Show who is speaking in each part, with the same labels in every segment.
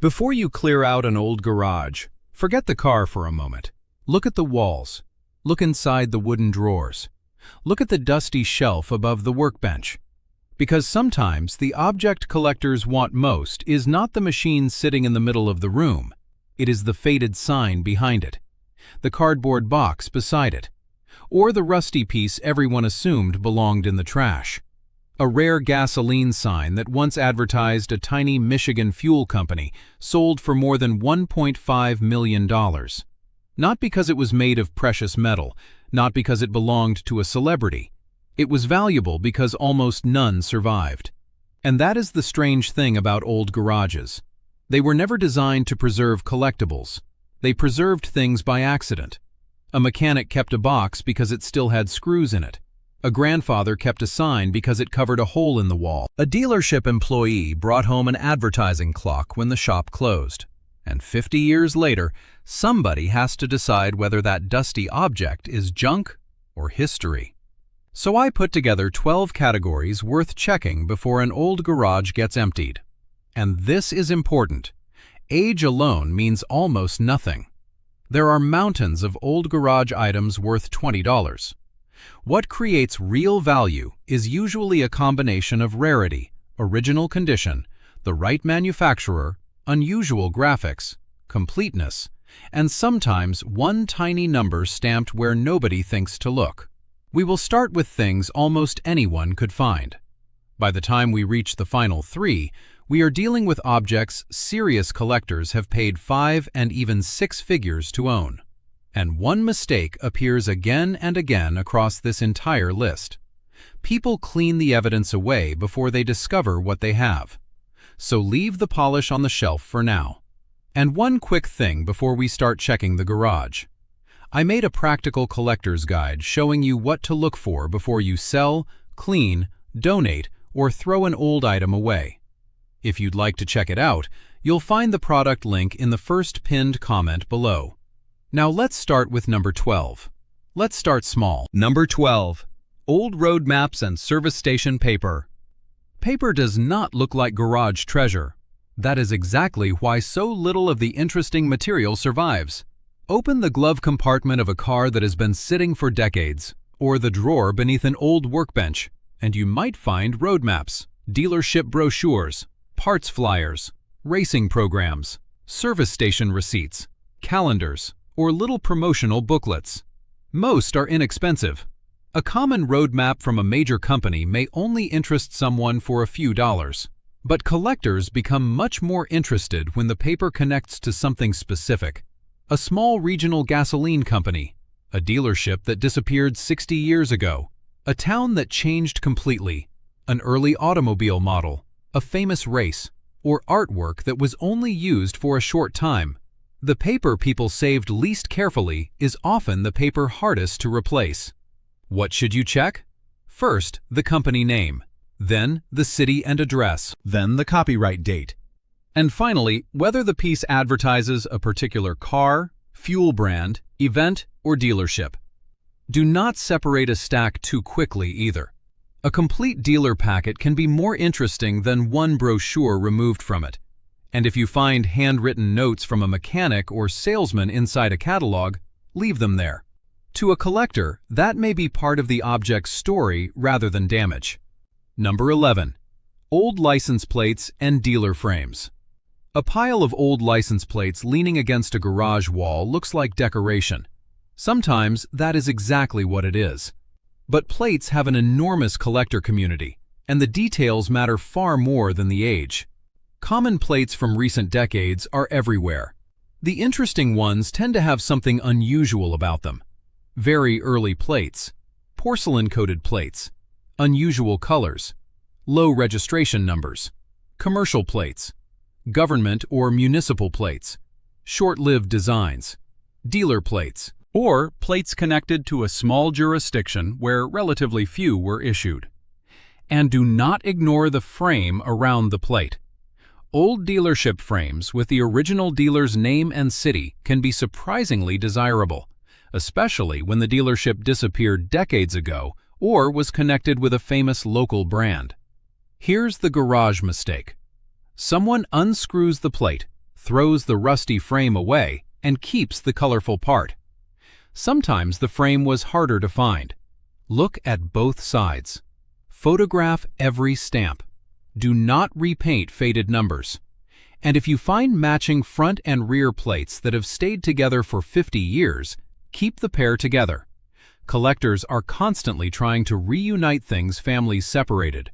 Speaker 1: Before you clear out an old garage, forget the car for a moment. Look at the walls. Look inside the wooden drawers. Look at the dusty shelf above the workbench. Because sometimes the object collectors want most is not the machine sitting in the middle of the room. It is the faded sign behind it, the cardboard box beside it, or the rusty piece everyone assumed belonged in the trash. A rare gasoline sign that once advertised a tiny Michigan fuel company sold for more than $1.5 million. Not because it was made of precious metal, not because it belonged to a celebrity. It was valuable because almost none survived. And that is the strange thing about old garages. They were never designed to preserve collectibles. They preserved things by accident. A mechanic kept a box because it still had screws in it. A grandfather kept a sign because it covered a hole in the wall. A dealership employee brought home an advertising clock when the shop closed. And 50 years later, somebody has to decide whether that dusty object is junk or history. So I put together 12 categories worth checking before an old garage gets emptied. And this is important. Age alone means almost nothing. There are mountains of old garage items worth $20. What creates real value is usually a combination of rarity, original condition, the right manufacturer, unusual graphics, completeness, and sometimes one tiny number stamped where nobody thinks to look. We will start with things almost anyone could find. By the time we reach the final 3, we are dealing with objects serious collectors have paid 5 and even 6 figures to own. And one mistake appears again and again across this entire list. People clean the evidence away before they discover what they have. So leave the polish on the shelf for now. And one quick thing before we start checking the garage. I made a practical collector's guide showing you what to look for before you sell, clean, donate, or throw an old item away. If you'd like to check it out, you'll find the product link in the first pinned comment below. Now let's start with number 12. Let's start small. Number 12. Old road maps and service station paper. Paper does not look like garage treasure. That is exactly why so little of the interesting material survives. Open the glove compartment of a car that has been sitting for decades, or the drawer beneath an old workbench, and you might find road maps, dealership brochures, parts flyers, racing programs, service station receipts, calendars, or little promotional booklets. Most are inexpensive. A common road map from a major company may only interest someone for a few dollars. But collectors become much more interested when the paper connects to something specific. A small regional gasoline company, a dealership that disappeared 60 years ago, a town that changed completely, an early automobile model, a famous race, or artwork that was only used for a short time. The paper people saved least carefully is often the paper hardest to replace. What should you check? First, the company name, then the city and address, then the copyright date, and finally, whether the piece advertises a particular car, fuel brand, event, or dealership. Do not separate a stack too quickly either. A complete dealer packet can be more interesting than one brochure removed from it. And if you find handwritten notes from a mechanic or salesman inside a catalog, leave them there. To a collector, that may be part of the object's story rather than damage. Number 11. Old license plates and dealer frames. A pile of old license plates leaning against a garage wall looks like decoration. Sometimes that is exactly what it is. But plates have an enormous collector community, and the details matter far more than the age. Common plates from recent decades are everywhere. The interesting ones tend to have something unusual about them. Very early plates, porcelain-coated plates, unusual colors, low registration numbers, commercial plates, government or municipal plates, short-lived designs, dealer plates, or plates connected to a small jurisdiction where relatively few were issued. And do not ignore the frame around the plate. Old dealership frames with the original dealer's name and city can be surprisingly desirable, especially when the dealership disappeared decades ago or was connected with a famous local brand. Here's the garage mistake. Someone unscrews the plate, throws the rusty frame away, and keeps the colorful part. Sometimes the frame was harder to find. Look at both sides. Photograph every stamp. Do not repaint faded numbers. And if you find matching front and rear plates that have stayed together for 50 years, keep the pair together. Collectors are constantly trying to reunite things families separated.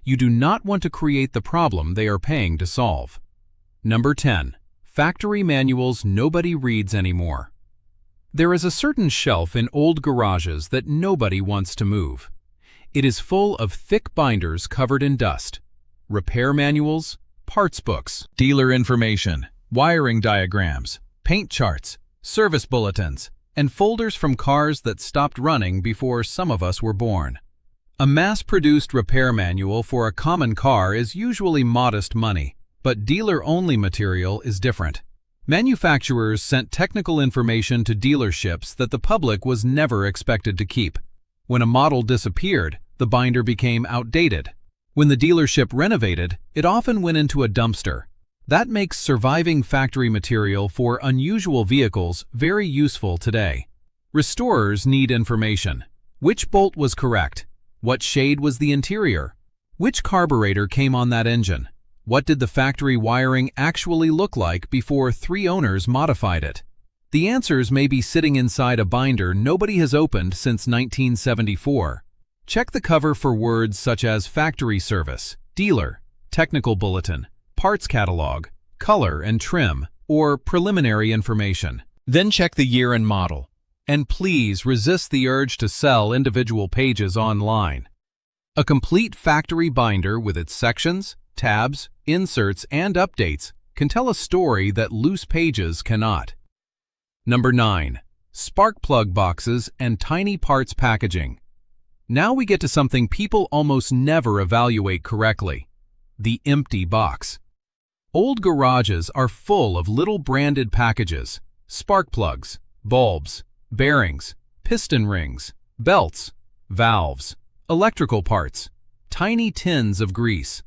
Speaker 1: You do not want to create the problem they are paying to solve. Number 10. Factory manuals nobody reads anymore. There is a certain shelf in old garages that nobody wants to move. It is full of thick binders covered in dust. Repair manuals, parts books, dealer information, wiring diagrams, paint charts, service bulletins, and folders from cars that stopped running before some of us were born. A mass-produced repair manual for a common car is usually modest money, but dealer-only material is different. Manufacturers sent technical information to dealerships that the public was never expected to keep. When a model disappeared, the binder became outdated. When the dealership renovated, it often went into a dumpster. That makes surviving factory material for unusual vehicles very useful today. Restorers need information. Which bolt was correct? What shade was the interior? Which carburetor came on that engine? What did the factory wiring actually look like before 3 owners modified it? The answers may be sitting inside a binder nobody has opened since 1974. Check the cover for words such as factory service, dealer, technical bulletin, parts catalog, color and trim, or preliminary information. Then check the year and model. And please resist the urge to sell individual pages online. A complete factory binder with its sections, tabs, inserts, and updates can tell a story that loose pages cannot. Number 9. Spark plug boxes and tiny parts packaging. Now we get to something people almost never evaluate correctly: the empty box. Old garages are full of little branded packages: spark plugs, bulbs, bearings, piston rings, belts, valves, electrical parts, tiny tins of grease,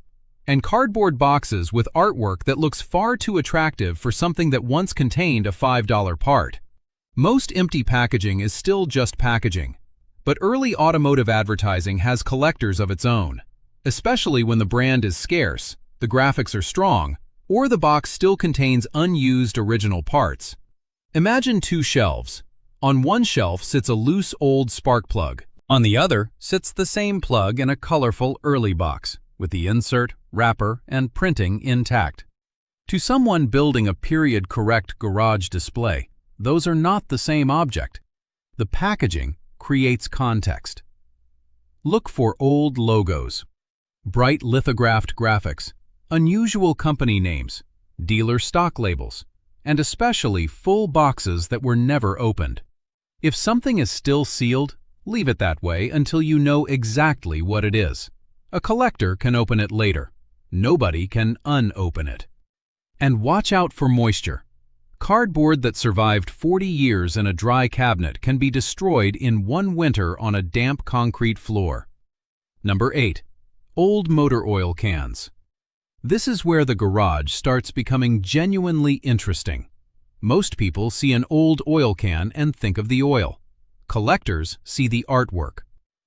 Speaker 1: and cardboard boxes with artwork that looks far too attractive for something that once contained a $5 part. Most empty packaging is still just packaging, but early automotive advertising has collectors of its own, especially when the brand is scarce, the graphics are strong, or the box still contains unused original parts. Imagine 2 shelves. On one shelf sits a loose old spark plug. On the other sits the same plug in a colorful early box, with the insert, wrapper, and printing intact. To someone building a period-correct garage display, those are not the same object. The packaging creates context. Look for old logos, bright lithographed graphics, unusual company names, dealer stock labels, and especially full boxes that were never opened. If something is still sealed, leave it that way until you know exactly what it is. A collector can open it later. Nobody can unopen it. And watch out for moisture. Cardboard that survived 40 years in a dry cabinet can be destroyed in one winter on a damp concrete floor. Number 8. Old motor oil cans. This is where the garage starts becoming genuinely interesting. Most people see an old oil can and think of the oil. Collectors see the artwork.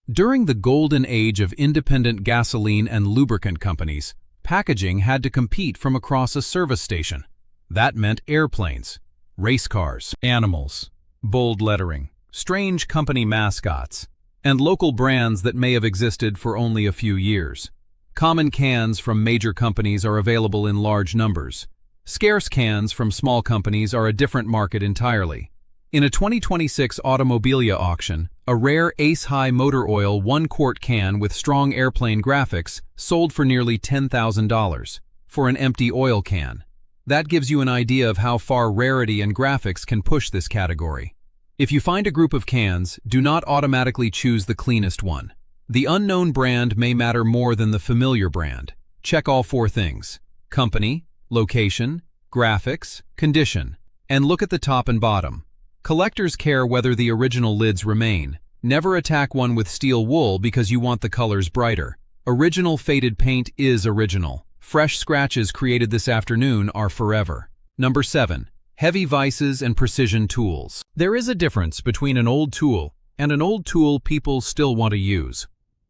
Speaker 1: During the golden age of independent gasoline and lubricant companies, packaging had to compete from across a service station. That meant airplanes, race cars, animals, bold lettering, strange company mascots, and local brands that may have existed for only a few years. Common cans from major companies are available in large numbers. Scarce cans from small companies are a different market entirely. In a 2026 Automobilia auction, a rare Ace-High motor oil 1-quart can with strong airplane graphics sold for nearly $10,000 for an empty oil can. That gives you an idea of how far rarity and graphics can push this category. If you find a group of cans, do not automatically choose the cleanest one. The unknown brand may matter more than the familiar brand. Check all 4 things: company, location, graphics, condition, and look at the top and bottom. Collectors care whether the original lids remain. Never attack one with steel wool because you want the colors brighter. Original faded paint is original. Fresh scratches created this afternoon are forever. Number 7. Heavy vices and precision tools. There is a difference between an old tool and an old tool people still want to use.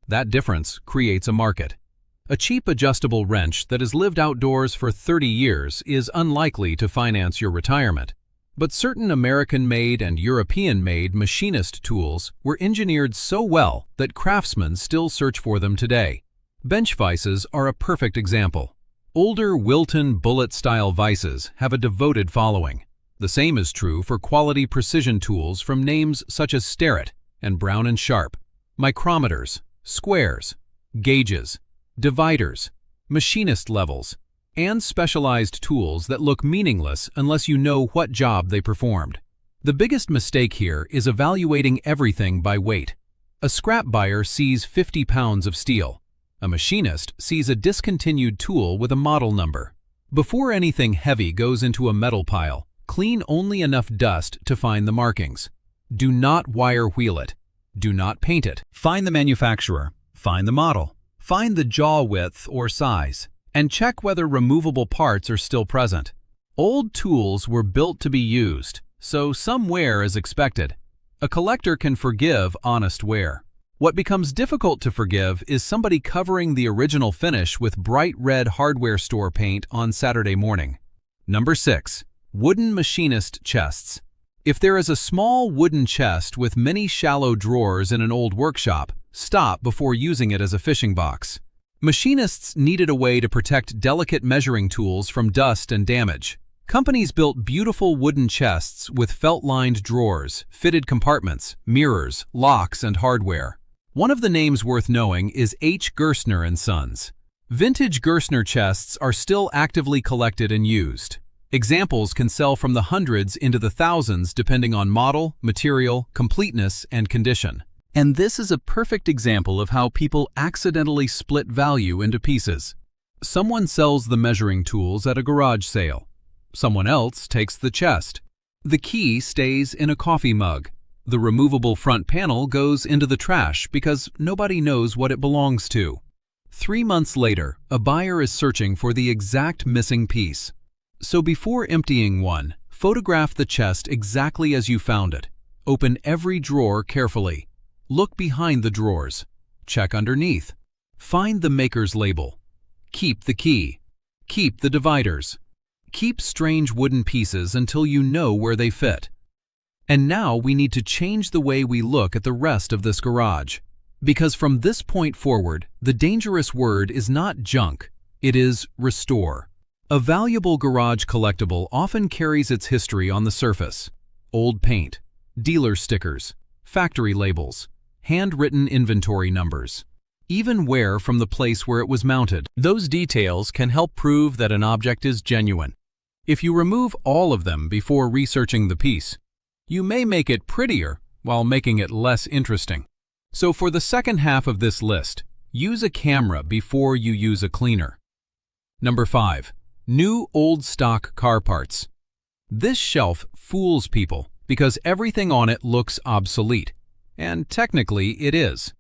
Speaker 1: That difference creates a market. A cheap adjustable wrench that has lived outdoors for 30 years is unlikely to finance your retirement. But certain American-made and European-made machinist tools were engineered so well that craftsmen still search for them today. Bench vices are a perfect example. Older Wilton bullet-style vices have a devoted following. The same is true for quality precision tools from names such as Starrett and Brown & Sharp, micrometers, squares, gauges, dividers, machinist levels, and specialized tools that look meaningless unless you know what job they performed. The biggest mistake here is evaluating everything by weight. A scrap buyer sees 50 pounds of steel. A machinist sees a discontinued tool with a model number. Before anything heavy goes into a metal pile, clean only enough dust to find the markings. Do not wire wheel it. Do not paint it. Find the manufacturer. Find the model. Find the jaw width or size, and check whether removable parts are still present. Old tools were built to be used, so some wear is expected. A collector can forgive honest wear. What becomes difficult to forgive is somebody covering the original finish with bright red hardware store paint on Saturday morning. Number 6. Wooden machinist chests. If there is a small wooden chest with many shallow drawers in an old workshop, stop before using it as a fishing box. Machinists needed a way to protect delicate measuring tools from dust and damage. Companies built beautiful wooden chests with felt-lined drawers, fitted compartments, mirrors, locks, and hardware. One of the names worth knowing is H. Gerstner & Sons. Vintage Gerstner chests are still actively collected and used. Examples can sell from the hundreds into the thousands depending on model, material, completeness, and condition. And this is a perfect example of how people accidentally split value into pieces. Someone sells the measuring tools at a garage sale. Someone else takes the chest. The key stays in a coffee mug. The removable front panel goes into the trash because nobody knows what it belongs to. 3 months later, a buyer is searching for the exact missing piece. So before emptying one, photograph the chest exactly as you found it. Open every drawer carefully. Look behind the drawers. Check underneath. Find the maker's label. Keep the key. Keep the dividers. Keep strange wooden pieces until you know where they fit. And now we need to change the way we look at the rest of this garage. Because from this point forward, the dangerous word is not junk, it is restore. A valuable garage collectible often carries its history on the surface. Old paint, dealer stickers, factory labels, handwritten inventory numbers, even wear from the place where it was mounted. Those details can help prove that an object is genuine. If you remove all of them before researching the piece, you may make it prettier while making it less interesting. So for the second half of this list, use a camera before you use a cleaner. Number 5. New old stock car parts. This shelf fools people because everything on it looks obsolete. And technically it is.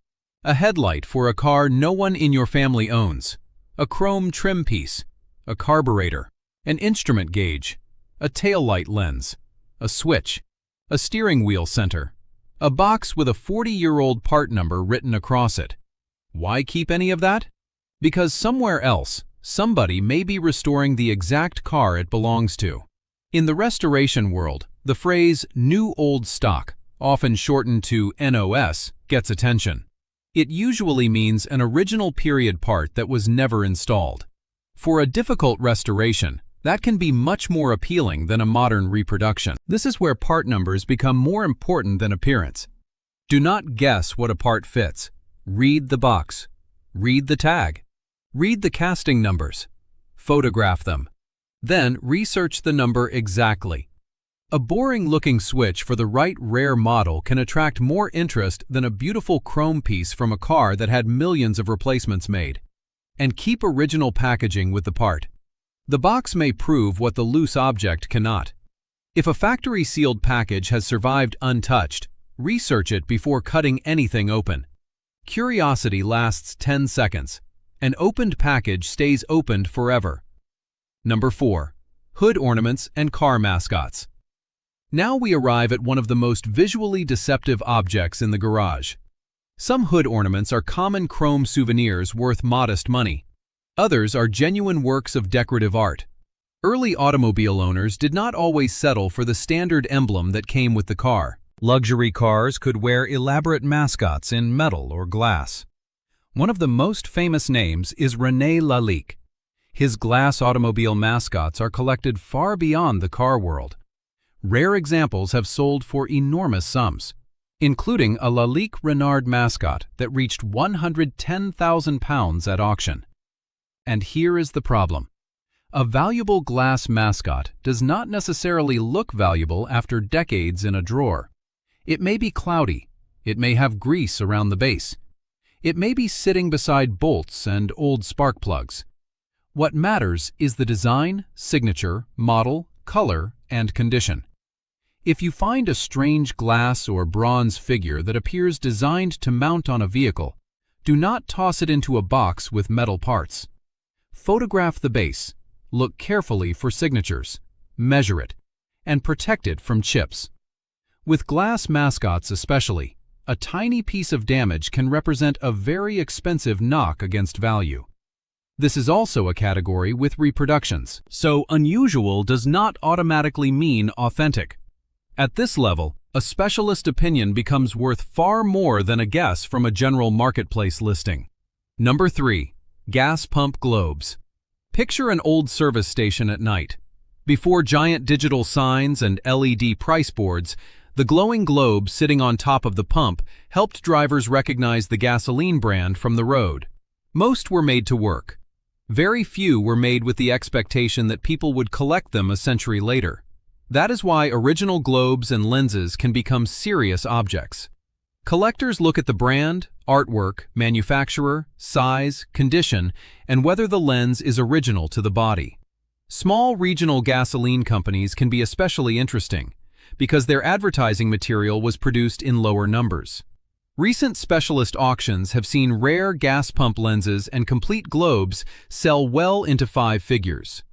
Speaker 1: A headlight for a car no one in your family owns, a chrome trim piece, a carburetor, an instrument gauge, a taillight lens, a switch, a steering wheel center, a box with a 40-year-old part number written across it. Why keep any of that? Because somewhere else, somebody may be restoring the exact car it belongs to. In the restoration world, the phrase new old stock, often shortened to NOS, gets attention. It usually means an original period part that was never installed. For a difficult restoration, that can be much more appealing than a modern reproduction. This is where part numbers become more important than appearance. Do not guess what a part fits. Read the box. Read the tag. Read the casting numbers. Photograph them. Then research the number exactly. A boring-looking switch for the right rare model can attract more interest than a beautiful chrome piece from a car that had millions of replacements made. And keep original packaging with the part. The box may prove what the loose object cannot. If a factory-sealed package has survived untouched, research it before cutting anything open. Curiosity lasts 10 seconds. An opened package stays opened forever. Number 4. hood ornaments, and car mascots. Now we arrive at one of the most visually deceptive objects in the garage. Some hood ornaments are common chrome souvenirs worth modest money. Others are genuine works of decorative art. Early automobile owners did not always settle for the standard emblem that came with the car. Luxury cars could wear elaborate mascots in metal or glass. One of the most famous names is René Lalique. His glass automobile mascots are collected far beyond the car world. Rare examples have sold for enormous sums, including a Lalique Renard mascot that reached £110,000 at auction. And here is the problem. A valuable glass mascot does not necessarily look valuable after decades in a drawer. It may be cloudy. It may have grease around the base. It may be sitting beside bolts and old spark plugs. What matters is the design, signature, model, color, and condition. If you find a strange glass or bronze figure that appears designed to mount on a vehicle, do not toss it into a box with metal parts. Photograph the base, look carefully for signatures, measure it, and protect it from chips. With glass mascots especially, a tiny piece of damage can represent a very expensive knock against value. This is also a category with reproductions, so unusual does not automatically mean authentic. At this level, a specialist opinion becomes worth far more than a guess from a general marketplace listing. Number 3. Gas pump globes. Picture an old service station at night. Before giant digital signs and LED price boards, the glowing globe sitting on top of the pump helped drivers recognize the gasoline brand from the road. Most were made to work. Very few were made with the expectation that people would collect them a century later. That is why original globes and lenses can become serious objects. Collectors look at the brand, artwork, manufacturer, size, condition, and whether the lens is original to the body. Small regional gasoline companies can be especially interesting because their advertising material was produced in lower numbers. Recent specialist auctions have seen rare gas pump lenses and complete globes sell well into 5 figures.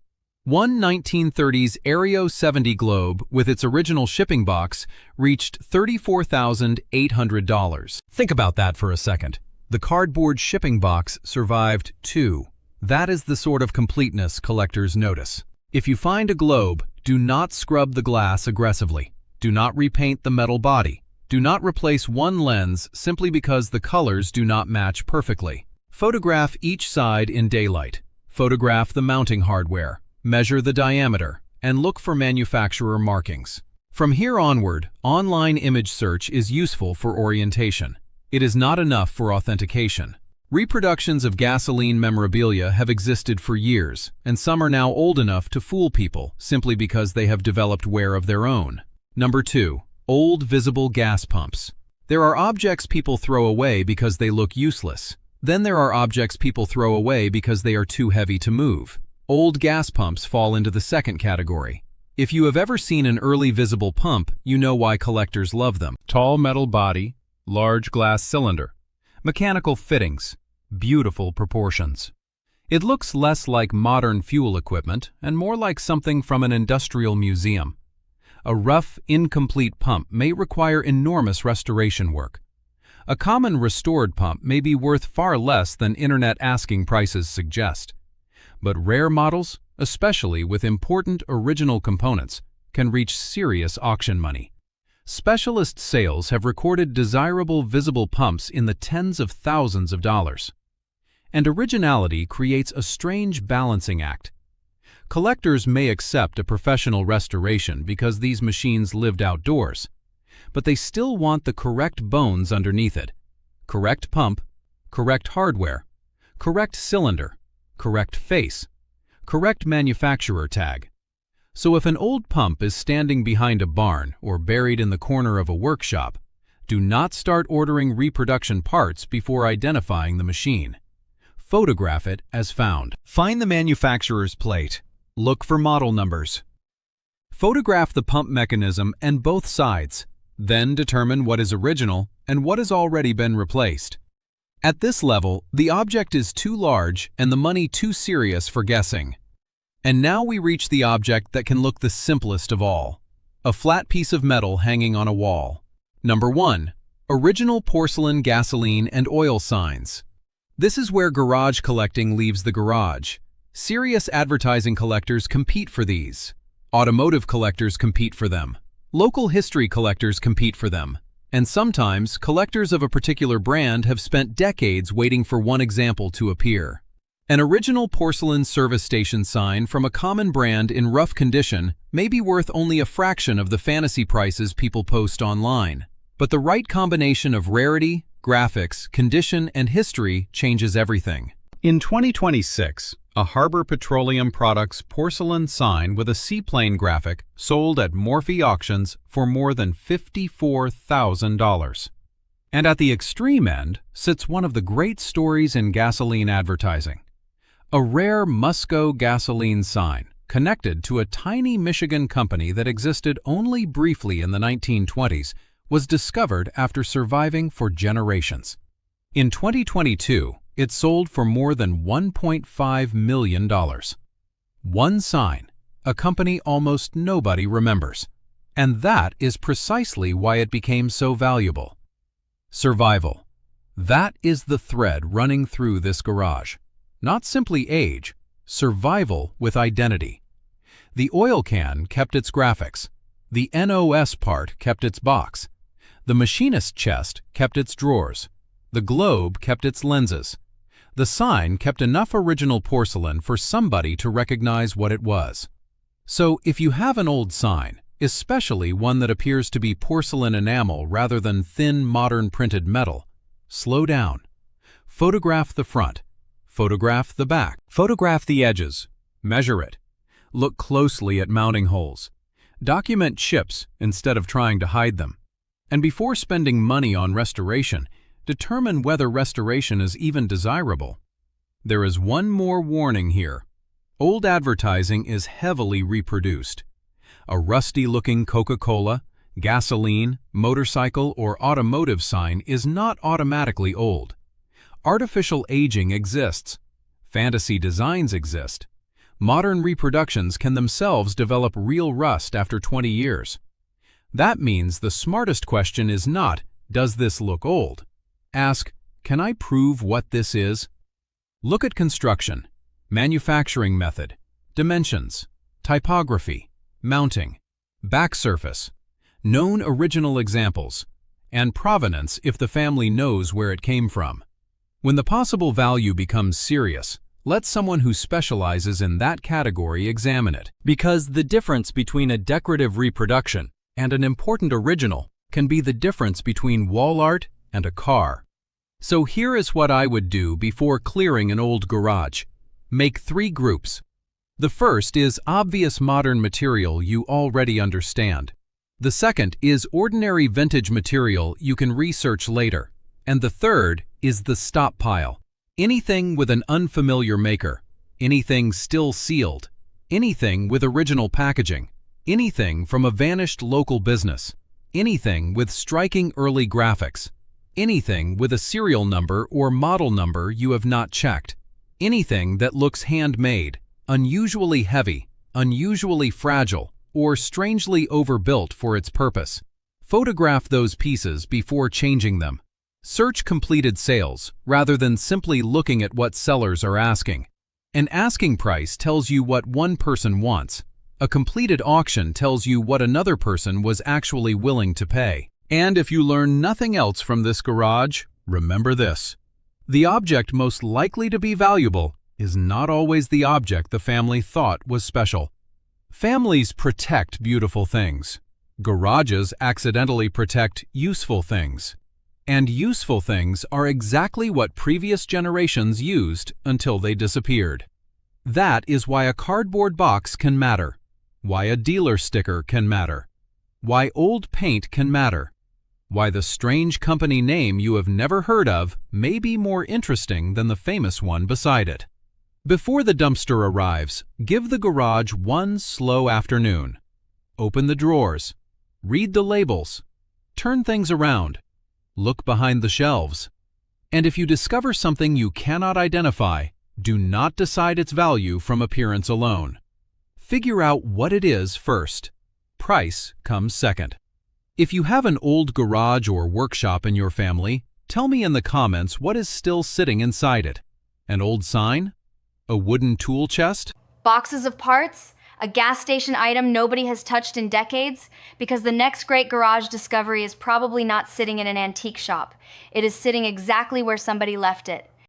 Speaker 1: One 1930s Aereo 70 globe with its original shipping box reached $34,800. Think about that for a second. The cardboard shipping box survived too. That is the sort of completeness collectors notice. If you find a globe, do not scrub the glass aggressively. Do not repaint the metal body. Do not replace one lens simply because the colors do not match perfectly. Photograph each side in daylight. Photograph the mounting hardware. Measure the diameter, and look for manufacturer markings. From here onward, online image search is useful for orientation. It is not enough for authentication. Reproductions of gasoline memorabilia have existed for years, and some are now old enough to fool people simply because they have developed wear of their own. Number 2. Old visible gas pumps. There are objects people throw away because they look useless. Then there are objects people throw away because they are too heavy to move. Old gas pumps fall into the second category. If you have ever seen an early visible pump, you know why collectors love them. Tall metal body, large glass cylinder, mechanical fittings, beautiful proportions. It looks less like modern fuel equipment and more like something from an industrial museum. A rough, incomplete pump may require enormous restoration work. A common restored pump may be worth far less than internet asking prices suggest. But rare models, especially with important original components, can reach serious auction money. Specialist sales have recorded desirable visible pumps in the tens of thousands of dollars. And originality creates a strange balancing act. Collectors may accept a professional restoration because these machines lived outdoors, but they still want the correct bones underneath it. Correct pump, correct hardware, correct cylinder, correct face, correct manufacturer tag. So if an old pump is standing behind a barn or buried in the corner of a workshop, do not start ordering reproduction parts before identifying the machine. Photograph it as found. Find the manufacturer's plate. Look for model numbers. Photograph the pump mechanism and both sides. Then determine what is original and what has already been replaced. At this level, the object is too large and the money too serious for guessing. And now we reach the object that can look the simplest of all. A flat piece of metal hanging on a wall. Number 1. Original porcelain gasoline and oil signs. This is where garage collecting leaves the garage. Serious advertising collectors compete for these. Automotive collectors compete for them. Local history collectors compete for them. And sometimes, collectors of a particular brand have spent decades waiting for one example to appear. An original porcelain service station sign from a common brand in rough condition may be worth only a fraction of the fantasy prices people post online. But the right combination of rarity, graphics, condition, and history changes everything. In 2026, a Harbor Petroleum Products porcelain sign with a seaplane graphic sold at Morphe Auctions for more than $54,000. And at the extreme end sits one of the great stories in gasoline advertising. A rare Musco gasoline sign connected to a tiny Michigan company that existed only briefly in the 1920s was discovered after surviving for generations. In 2022, it sold for more than $1.5 million. One sign, a company almost nobody remembers. And that is precisely why it became so valuable. Survival. That is the thread running through this garage. Not simply age, survival with identity. The oil can kept its graphics. The NOS part kept its box. The machinist chest kept its drawers. The globe kept its lenses. The sign kept enough original porcelain for somebody to recognize what it was. So if you have an old sign, especially one that appears to be porcelain enamel rather than thin modern printed metal, slow down. Photograph the front. Photograph the back. Photograph the edges. Measure it. Look closely at mounting holes. Document chips instead of trying to hide them. And before spending money on restoration, determine whether restoration is even desirable. There is one more warning here. Old advertising is heavily reproduced. A rusty-looking Coca-Cola, gasoline, motorcycle, or automotive sign is not automatically old. Artificial aging exists. Fantasy designs exist. Modern reproductions can themselves develop real rust after 20 years. That means the smartest question is not, does this look old? Ask, can I prove what this is? Look at construction, manufacturing method, dimensions, typography, mounting, back surface, known original examples, and provenance if the family knows where it came from. When the possible value becomes serious, let someone who specializes in that category examine it. Because the difference between a decorative reproduction and an important original can be the difference between wall art and a car. So here is what I would do before clearing an old garage. Make 3 groups. The first is obvious modern material you already understand. The second is ordinary vintage material you can research later. And the third is the stop pile. Anything with an unfamiliar maker, anything still sealed, anything with original packaging, anything from a vanished local business, anything with striking early graphics, anything with a serial number or model number you have not checked, anything that looks handmade, unusually heavy, unusually fragile, or strangely overbuilt for its purpose. Photograph those pieces before changing them. Search completed sales rather than simply looking at what sellers are asking. An asking price tells you what one person wants. A completed auction tells you what another person was actually willing to pay. And if you learn nothing else from this garage, remember this. The object most likely to be valuable is not always the object the family thought was special. Families protect beautiful things. Garages accidentally protect useful things. And useful things are exactly what previous generations used until they disappeared. That is why a cardboard box can matter. Why a dealer sticker can matter. Why old paint can matter. Why the strange company name you have never heard of may be more interesting than the famous one beside it. Before the dumpster arrives, give the garage one slow afternoon. Open the drawers. Read the labels. Turn things around. Look behind the shelves. And if you discover something you cannot identify, do not decide its value from appearance alone. Figure out what it is first. Price comes second. If you have an old garage or workshop in your family, tell me in the comments what is still sitting inside it. An old sign? A wooden tool chest?
Speaker 2: Boxes of parts? A gas station item nobody has touched in decades? Because the next great garage discovery is probably not sitting in an antique shop. It is sitting exactly where somebody left it,